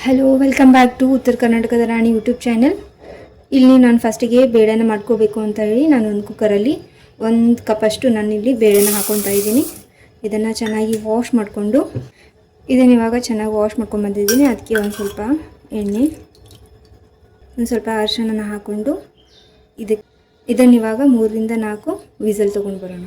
Hello, welcome back to ಉತ್ತರ ಕರ್ನಾಟಕದ ರಾಣಿ YouTube channel. ಇಲ್ಲಿ ನಾನು ಫಸ್ಟಿಗೆ ಬೇಳೆನ ಮಾಡ್ಕೋಬೇಕು ಅಂತ ಹೇಳಿ ನಾನು ಒಂದು ಕುಕ್ಕರಲ್ಲಿ 1 ಕಪ್ಪಷ್ಟು ನಾನಿಲ್ಲಿ ಬೇಳೆನ ಹಾಕೊತಾ ಇದ್ದೀನಿ. ಇದನ್ನು ಚೆನ್ನಾಗಿ ವಾಶ್ ಮಾಡಿಕೊಂಡು ಇವಾಗ ಚೆನ್ನಾಗಿ ವಾಶ್ ಮಾಡ್ಕೊಂಡು ಬಂದಿದ್ದೀನಿ. ಅದಕ್ಕೆ ಒಂದು ಸ್ವಲ್ಪ ಎಣ್ಣೆ, ಒಂದು ಸ್ವಲ್ಪ ಅರಿಶಿನ ಹಾಕ್ಕೊಂಡು ಇದನ್ನಿವಾಗ 3 ರಿಂದ 4 ವಿಸಲ್ ತೊಗೊಂಡು ಬರೋಣ.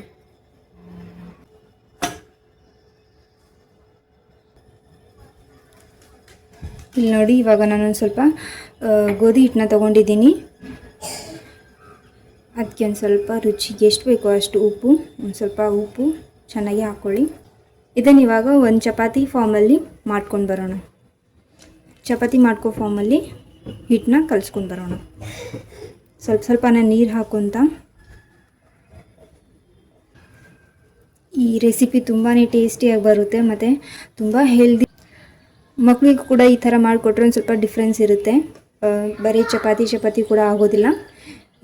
ಇಲ್ಲಿ ನೋಡಿ, ಇವಾಗ ನಾನೊಂದು ಸ್ವಲ್ಪ ಗೋಧಿ ಹಿಟ್ಟನ್ನ ತೊಗೊಂಡಿದ್ದೀನಿ. ಅದಕ್ಕೆ ಒಂದು ಸ್ವಲ್ಪ ರುಚಿಗೆ ಎಷ್ಟು ಬೇಕೋ ಅಷ್ಟು ಉಪ್ಪು, ಒಂದು ಸ್ವಲ್ಪ ಉಪ್ಪು ಚೆನ್ನಾಗಿ ಹಾಕ್ಕೊಳ್ಳಿ. ಇದನ್ನಿವಾಗ ಒಂದು ಚಪಾತಿ ಫಾರ್ಮಲ್ಲಿ ಮಾಡ್ಕೊಂಡು ಬರೋಣ. ಚಪಾತಿ ಮಾಡ್ಕೋ ಫಾರ್ಮಲ್ಲಿ ಹಿಟ್ಟನ್ನ ಕಲಿಸ್ಕೊಂಡು ಬರೋಣ. ಸ್ವಲ್ಪನೇ ನೀರು ಹಾಕ್ಕೊತ ಈ ರೆಸಿಪಿ ತುಂಬಾ ಟೇಸ್ಟಿಯಾಗಿ ಬರುತ್ತೆ ಮತ್ತು ತುಂಬ ಹೆಲ್ದಿ. ಮಕ್ಕಳಿಗೂ ಕೂಡ ಈ ಥರ ಮಾಡಿಕೊಟ್ರೆ ಒಂದು ಸ್ವಲ್ಪ ಡಿಫ್ರೆನ್ಸ್ ಇರುತ್ತೆ. ಬರೀ ಚಪಾತಿ ಕೂಡ ಆಗೋದಿಲ್ಲ.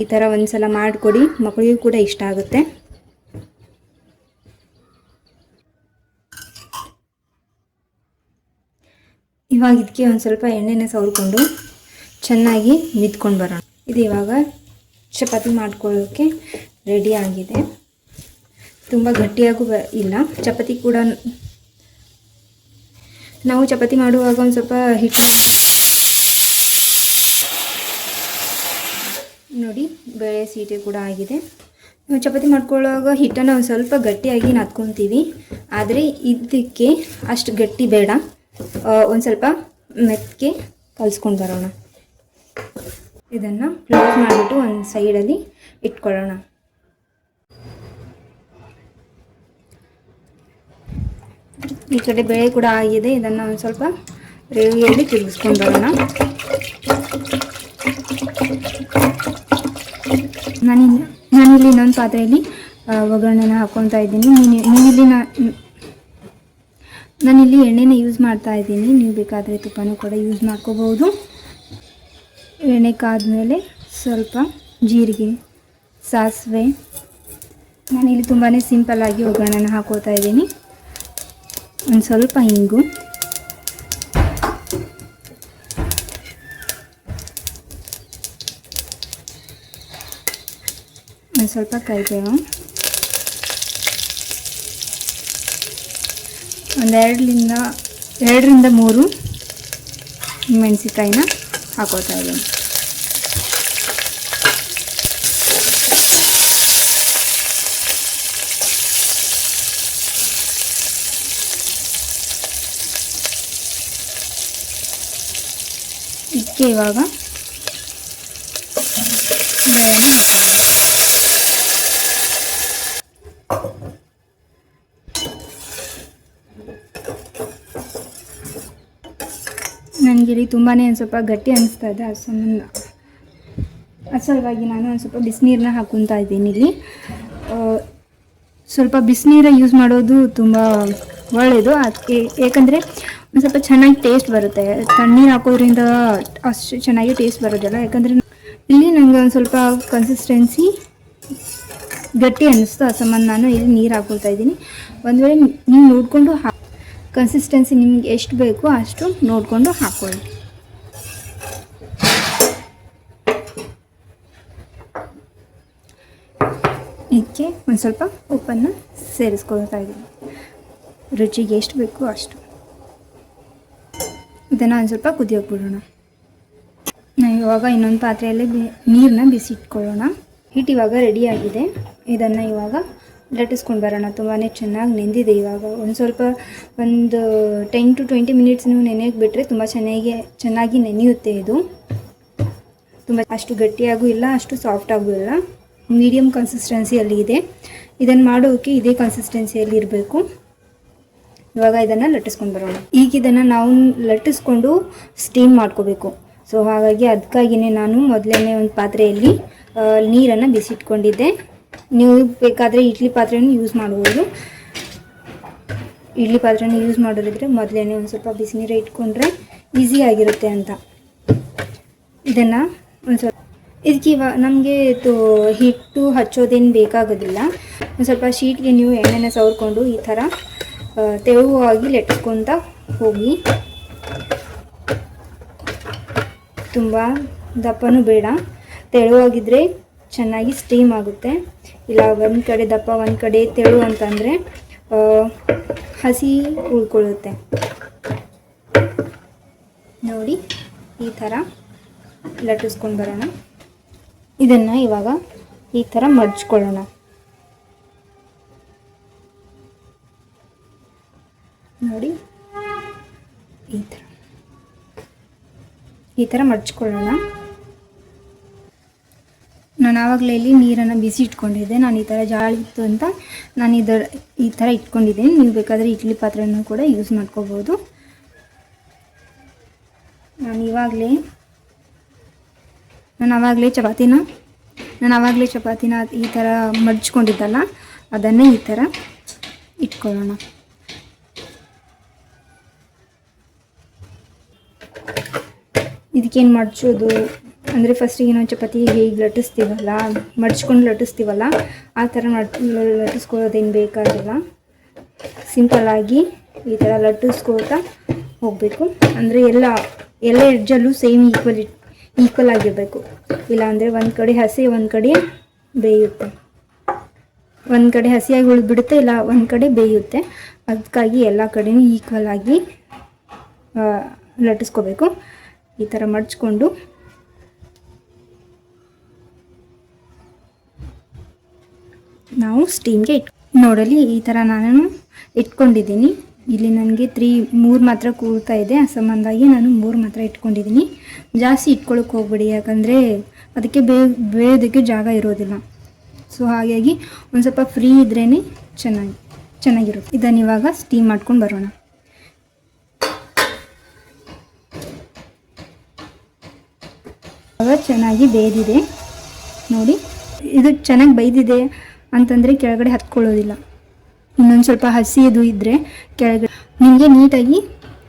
ಈ ಥರ ಒಂದು ಸಲ ಮಾಡಿಕೊಡಿ, ಮಕ್ಕಳಿಗೂ ಕೂಡ ಇಷ್ಟ ಆಗುತ್ತೆ. ಇವಾಗ ಇದಕ್ಕೆ ಒಂದು ಸ್ವಲ್ಪ ಎಣ್ಣೆನ ಸವರ್ಕೊಂಡು ಚೆನ್ನಾಗಿ ಮಿದ್ಕೊಂಡು ಬರೋಣ. ಇದು ಇವಾಗ ಚಪಾತಿ ಮಾಡ್ಕೊಳ್ಳೋಕ್ಕೆ ರೆಡಿ ಆಗಿದೆ. ತುಂಬ ಗಟ್ಟಿಯಾಗೂ ಇಲ್ಲ. ಚಪಾತಿ ಕೂಡ ನಾವು ಚಪಾತಿ ಮಾಡುವಾಗ ಒಂದು ಸ್ವಲ್ಪ ಹಿಟ್ಟು ನೋಡಿ, ಬೇಳೆ ಸೀಟೆ ಕೂಡ ಆಗಿದೆ. ನಾವು ಚಪಾತಿ ಮಾಡ್ಕೊಳ್ಳುವಾಗ ಹಿಟ್ಟನ್ನು ಒಂದು ಸ್ವಲ್ಪ ಗಟ್ಟಿಯಾಗಿ ನಾದ್ಕೊತೀವಿ. ಆದರೆ ಇದಕ್ಕೆ ಅಷ್ಟು ಗಟ್ಟಿ ಬೇಡ, ಒಂದು ಸ್ವಲ್ಪ ಮೆತ್ತಗೆ ಕಲಿಸ್ಕೊಂಡು ಬರೋಣ. ಇದನ್ನು ಕ್ಲೋಸ್ ಮಾಡಿಬಿಟ್ಟು ಒಂದು ಸೈಡಲ್ಲಿ ಇಟ್ಕೊಳ್ಳೋಣ. ಈ ಕಡೆ ಬೇಳೆ ಕೂಡ ಆಗಿದೆ. ಇದನ್ನು ಒಂದು ಸ್ವಲ್ಪ ರೇವಿಯಲ್ಲಿ ತಿರುಗಿಸ್ಕೊಂಡು ಬರೋಣ. ನಾನಿಲ್ಲಿ ಇನ್ನೊಂದು ಪಾತ್ರೆಯಲ್ಲಿ ಒಗ್ಗರಣೆನ ಹಾಕ್ಕೊತಾ ಇದ್ದೀನಿ. ನಾನಿಲ್ಲಿ ಎಣ್ಣೆನ ಯೂಸ್ ಮಾಡ್ತಾ ಇದ್ದೀನಿ. ನೀವು ಬೇಕಾದರೆ ತುಪ್ಪನೂ ಕೂಡ ಯೂಸ್ ಮಾಡ್ಕೋಬಹುದು. ಎಣ್ಣೆ ಕಾದ್ಮೇಲೆ ಸ್ವಲ್ಪ ಜೀರಿಗೆ, ಸಾಸಿವೆ, ನಾನಿಲ್ಲಿ ತುಂಬಾ ಸಿಂಪಲ್ಲಾಗಿ ಒಗ್ಗರಣೆನ ಹಾಕ್ಕೋತಾ ಇದ್ದೀನಿ. ಒಂದು ಸ್ವಲ್ಪ ಇಂಗು, ಒಂದು ಸ್ವಲ್ಪ ಕರಿಬೇವು, ಒಂದು 2 ರಿಂದ 3 ಮೆಣಸಿಕಾಯಿನ ಹಾಕೋತಾ ಇದ್ದೀನಿ. ಇದಕ್ಕೆ ಇವಾಗ ಬೇಳೆನ ಹಾಕೋಣ. ನನಗಿಲ್ಲಿ ತುಂಬಾ ಒಂದು ಸ್ವಲ್ಪ ಗಟ್ಟಿ ಅನಿಸ್ತಾ ಇದೆ. ಸಲುವಾಗಿ ನಾನು ಒಂದು ಸ್ವಲ್ಪ ಬಿಸಿನೀರನ್ನ ಹಾಕ್ಕೊತಾ ಇದ್ದೀನಿ. ಇಲ್ಲಿ ಸ್ವಲ್ಪ ಬಿಸಿನೀರ ಯೂಸ್ ಮಾಡೋದು ತುಂಬ ಒಳ್ಳೆಯದು. ಅದಕ್ಕೆ ಏಕೆಂದರೆ ಒಂದು ಸ್ವಲ್ಪ ಚೆನ್ನಾಗಿ ಟೇಸ್ಟ್ ಬರುತ್ತೆ. ತಣ್ಣೀರು ಹಾಕೋದ್ರಿಂದ ಅಷ್ಟು ಚೆನ್ನಾಗಿ ಟೇಸ್ಟ್ ಬರೋದಿಲ್ಲ. ಯಾಕಂದರೆ ಇಲ್ಲಿ ನನಗೆ ಒಂದು ಸ್ವಲ್ಪ ಕನ್ಸಿಸ್ಟೆನ್ಸಿ ಗಟ್ಟಿ ಅನ್ನಿಸ್ತು. ಆ ಸಂಬಂಧ ನಾನು ಇಲ್ಲಿ ನೀರು ಹಾಕ್ಕೊಳ್ತಾ ಇದ್ದೀನಿ. ಒಂದು ವೇಳೆ ನೀವು ನೋಡಿಕೊಂಡು ಕನ್ಸಿಸ್ಟೆನ್ಸಿ ನಿಮ್ಗೆ ಎಷ್ಟು ಬೇಕೋ ಅಷ್ಟು ನೋಡಿಕೊಂಡು ಹಾಕ್ಕೊಳ್ಳಿ. ಇದಕ್ಕೆ ಒಂದು ಸ್ವಲ್ಪ ಉಪ್ಪನ್ನು ಸೇರಿಸ್ಕೊಳ್ತಾ ಇದ್ದೀನಿ. ರುಚಿಗೆ ಎಷ್ಟು ಬೇಕೋ ಅಷ್ಟು. ಇದನ್ನು ಒಂದು ಸ್ವಲ್ಪ ಕುದಿಯೋಕೆ ಬಿಡೋಣ. ನಾವು ಇವಾಗ ಇನ್ನೊಂದು ಪಾತ್ರೆಯಲ್ಲಿ ನೀರನ್ನ ಬಿಸಿಟ್ಕೊಳ್ಳೋಣ. ಹಿಟ್ಟು ಇವಾಗ ರೆಡಿಯಾಗಿದೆ. ಇದನ್ನು ಇವಾಗ ಲಟ್ಟಿಸ್ಕೊಂಡು ಬರೋಣ. ತುಂಬಾ ಚೆನ್ನಾಗಿ ನೆಂದಿದೆ. ಇವಾಗ ಒಂದು 10 to 20 ಮಿನಿಟ್ಸ್ ನೀವು ನೆನೆಯೋಕೆ ಬಿಟ್ಟರೆ ತುಂಬ ಚೆನ್ನಾಗಿ ನೆನೆಯುತ್ತೆ. ಇದು ತುಂಬ ಅಷ್ಟು ಗಟ್ಟಿಯಾಗೂ ಇಲ್ಲ, ಅಷ್ಟು ಸಾಫ್ಟಾಗೂ ಇಲ್ಲ, ಮೀಡಿಯಮ್ ಕನ್ಸಿಸ್ಟೆನ್ಸಿಯಲ್ಲಿ ಇದೆ. ಇದನ್ನು ಮಾಡೋಕ್ಕೆ ಇದೇ ಕನ್ಸಿಸ್ಟೆನ್ಸಿಯಲ್ಲಿ ಇರಬೇಕು. ಇವಾಗ ಇದನ್ನು ಲಟ್ಟಿಸ್ಕೊಂಡು ಬರೋಣ. ಈಗ ಇದನ್ನು ನಾವು ಲಟ್ಟಿಸ್ಕೊಂಡು ಸ್ಟೀಮ್ ಮಾಡ್ಕೋಬೇಕು. ಸೊ ಹಾಗಾಗಿ ಅದಕ್ಕಾಗಿಯೇ ನಾನು ಮೊದಲನೇ ಒಂದು ಪಾತ್ರೆಯಲ್ಲಿ ನೀರನ್ನು ಬಿಸಿಟ್ಕೊಂಡಿದ್ದೆ. ನೀವು ಬೇಕಾದರೆ ಇಡ್ಲಿ ಪಾತ್ರೆಯನ್ನು ಯೂಸ್ ಮಾಡ್ಬೋದು. ಇಡ್ಲಿ ಪಾತ್ರೆನ ಯೂಸ್ ಮಾಡೋದಿದ್ರೆ ಮೊದಲೇ ಒಂದು ಸ್ವಲ್ಪ ಬಿಸಿ ನೀರು ಇಟ್ಕೊಂಡ್ರೆ ಈಸಿಯಾಗಿರುತ್ತೆ ಅಂತ. ಇದನ್ನು ಒಂದು ಸ್ವಲ್ಪ ಇದಕ್ಕೆ ಇವಾಗ ನಮಗೆ ಹಿಟ್ಟು ಹಚ್ಚೋದೇನು ಬೇಕಾಗೋದಿಲ್ಲ. ಒಂದು ಸ್ವಲ್ಪ ಶೀಟ್ಗೆ ನೀವು ಎಣ್ಣೆನ ಸವರ್ಕೊಂಡು ಈ ಥರ ತೆಳುವಾಗಿ ಲಟ್ಟಿಸ್ಕೊತ ಹೋಗಿ ತುಂಬ ದಪ್ಪನೂ ಬೇಡ, ತೆಳುವಾಗಿದ್ದರೆ ಚೆನ್ನಾಗಿ ಸ್ಟೀಮ್ ಆಗುತ್ತೆ. ಇಲ್ಲ ಒಂದು ಕಡೆ ದಪ್ಪ ಒಂದು ಕಡೆ ತೆಳು ಅಂತಂದರೆ ಹಸಿ ಉಳ್ಕೊಳ್ಳುತ್ತೆ. ನೋಡಿ ಈ ಥರ ಲಟ್ಟಿಸ್ಕೊಂಡು ಬರೋಣ. ಇದನ್ನು ಇವಾಗ ಈ ಥರ ಮಡ್ಚ್ಕೊಳ್ಳೋಣ. ನೋಡಿ ಈ ಥರ ಮಡ್ಚ್ಕೊಳ್ಳೋಣ. ನಾನು ಆವಾಗಲೇ ಇಲ್ಲಿ ನೀರನ್ನು ಬಿಸಿ ಇಟ್ಕೊಂಡಿದ್ದೆ. ನಾನು ಈ ಥರ ಜಾಳ ಇತ್ತು ಅಂತ ನಾನು ಈ ಥರ ಇಟ್ಕೊಂಡಿದ್ದೀನಿ. ನೀವು ಬೇಕಾದರೆ ಇಡ್ಲಿ ಪಾತ್ರೆಯನ್ನು ಕೂಡ ಯೂಸ್ ಮಾಡ್ಕೋಬೋದು. ನಾನು ಆವಾಗಲೇ ಚಪಾತಿನ ಈ ಥರ ಮಡ್ಚ್ಕೊಂಡಿದ್ದಲ್ಲ, ಅದನ್ನೇ ಈ ಥರ ಇಟ್ಕೊಳ್ಳೋಣ. ಇದಕ್ಕೇನು ಮಡ್ಚೋದು ಅಂದರೆ ಫಸ್ಟಿಗೆ ನಾವು ಚಪಾತಿ ಹೇಗೆ ಲಟ್ಟಿಸ್ತೀವಲ್ಲ, ಮಡ್ಚ್ಕೊಂಡು ಲಟ್ಟಿಸ್ತೀವಲ್ಲ, ಆ ಥರ ಲಟ್ಟಿಸ್ಕೊಳ್ಳೋದೇನು ಬೇಕಾಗಿಲ್ಲ. ಸಿಂಪಲ್ಲಾಗಿ ಈ ಥರ ಲಟ್ಟಿಸ್ಕೊಳ್ತಾ ಹೋಗಬೇಕು. ಅಂದರೆ ಎಲ್ಲ ಎಡ್ಜಲ್ಲೂ ಸೇಮ್ ಈಕ್ವಲ್ ಆಗಿರಬೇಕು. ಇಲ್ಲಾಂದರೆ ಒಂದು ಕಡೆ ಹಸಿ ಒಂದು ಕಡೆ ಬೇಯುತ್ತೆ, ಒಂದು ಕಡೆ ಹಸಿಯಾಗಿ ಉಳಿದ್ಬಿಡುತ್ತೆ, ಇಲ್ಲ ಒಂದು ಕಡೆ ಬೇಯುತ್ತೆ. ಅದಕ್ಕಾಗಿ ಎಲ್ಲ ಕಡೆಯೂ ಈಕ್ವಲ್ ಆಗಿ ಲಟ್ಟಿಸ್ಕೋಬೇಕು. ಈ ಥರ ಮಡ್ಚ್ಕೊಂಡು ನಾವು ಸ್ಟೀಮ್ಗೆ ನೋಡಲಿ ಈ ಥರ ನಾನು ಇಟ್ಕೊಂಡಿದ್ದೀನಿ. ಇಲ್ಲಿ ನನಗೆ 3 ಮಾತ್ರ ಕೂರ್ತಾ ಇದೆ, ಆ ಸಂಬಂಧಾಗಿ ನಾನು 3 ಮಾತ್ರ ಇಟ್ಕೊಂಡಿದ್ದೀನಿ. ಜಾಸ್ತಿ ಇಟ್ಕೊಳ್ಳೋಕೆ ಹೋಗ್ಬೇಡಿ, ಯಾಕಂದರೆ ಅದಕ್ಕೆ ಬೇಯೋದಕ್ಕೆ ಜಾಗ ಇರೋದಿಲ್ಲ. ಸೊ ಹಾಗಾಗಿ ಒಂದು ಸ್ವಲ್ಪ ಫ್ರೀ ಇದ್ರೇ ಚೆನ್ನಾಗಿರುತ್ತೆ. ಇದನ್ನು ಇವಾಗ ಸ್ಟೀಮ್ ಮಾಡ್ಕೊಂಡು ಬರೋಣ. ಇವಾಗ ಚೆನ್ನಾಗಿ ಬೇಯ್ದಿದೆ ನೋಡಿ. ಇದು ಚೆನ್ನಾಗಿ ಬೇಯ್ದಿದೆ ಅಂತಂದರೆ ಕೆಳಗಡೆ ಹತ್ಕೊಳ್ಳೋದಿಲ್ಲ. ಇನ್ನೊಂದು ಸ್ವಲ್ಪ ಹಸಿದು ಇದ್ದರೆ ಕೆಳಗಡೆ ನಿಮಗೆ ನೀಟಾಗಿ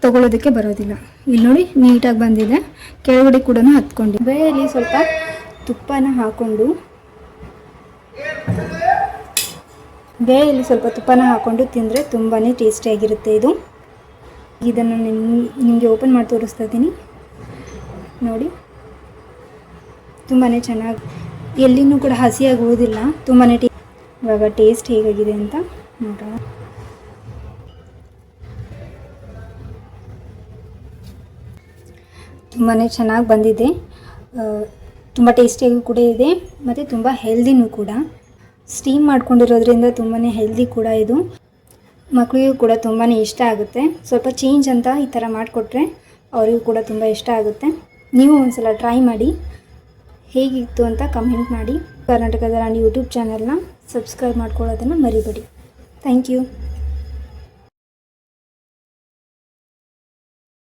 ತೊಗೊಳೋದಕ್ಕೆ ಬರೋದಿಲ್ಲ. ಇಲ್ಲಿ ನೋಡಿ ನೀಟಾಗಿ ಬಂದಿದೆ, ಕೆಳಗಡೆ ಕೂಡ ಹತ್ಕೊಂಡು. ಬೇಯಲ್ಲಿ ಸ್ವಲ್ಪ ತುಪ್ಪನ ಹಾಕ್ಕೊಂಡು ತಿಂದರೆ ತುಂಬಾ ಟೇಸ್ಟಿಯಾಗಿರುತ್ತೆ ಇದು. ಇದನ್ನು ನಿಮಗೆ ಓಪನ್ ಮಾಡಿ ತೋರಿಸ್ತಾ ಇದ್ದೀನಿ ನೋಡಿ. ತುಂಬಾ ಚೆನ್ನಾಗಿ, ಎಲ್ಲಿನೂ ಕೂಡ ಹಸಿಯಾಗಿ ಉಳಿದಿಲ್ಲ, ತುಂಬಾ ಇವಾಗ ಟೇಸ್ಟ್ ಹೇಗಾಗಿದೆ ಅಂತ ನೋಡೋಣ. ತುಂಬಾ ಚೆನ್ನಾಗಿ ಬಂದಿದೆ, ತುಂಬ ಟೇಸ್ಟಿಯಾಗಿ ಕೂಡ ಇದೆ ಮತ್ತು ತುಂಬ ಹೆಲ್ದಿನೂ ಕೂಡ. ಸ್ಟೀಮ್ ಮಾಡ್ಕೊಂಡಿರೋದ್ರಿಂದ ತುಂಬಾ ಹೆಲ್ದಿ ಕೂಡ ಇದು. ಮಕ್ಕಳಿಗೂ ಕೂಡ ತುಂಬಾ ಇಷ್ಟ ಆಗುತ್ತೆ. ಸ್ವಲ್ಪ ಚೇಂಜ್ ಅಂತ ಈ ಥರ ಮಾಡಿಕೊಟ್ರೆ ಅವರಿಗೂ ಕೂಡ ತುಂಬ ಇಷ್ಟ ಆಗುತ್ತೆ. ನೀವು ಒಂದ್ಸಲ ಟ್ರೈ ಮಾಡಿ, ಹೇಗಿತ್ತು ಅಂತ ಕಮೆಂಟ್ ಮಾಡಿ. ಕರ್ನಾಟಕದ ರಾಣಿ ಯೂಟ್ಯೂಬ್ ಚಾನಲ್ನ ಸಬ್ಸ್ಕ್ರೈಬ್ ಮಾಡ್ಕೊಳ್ಳೋದನ್ನು ಮರಿಬೇಡಿ. Thank you.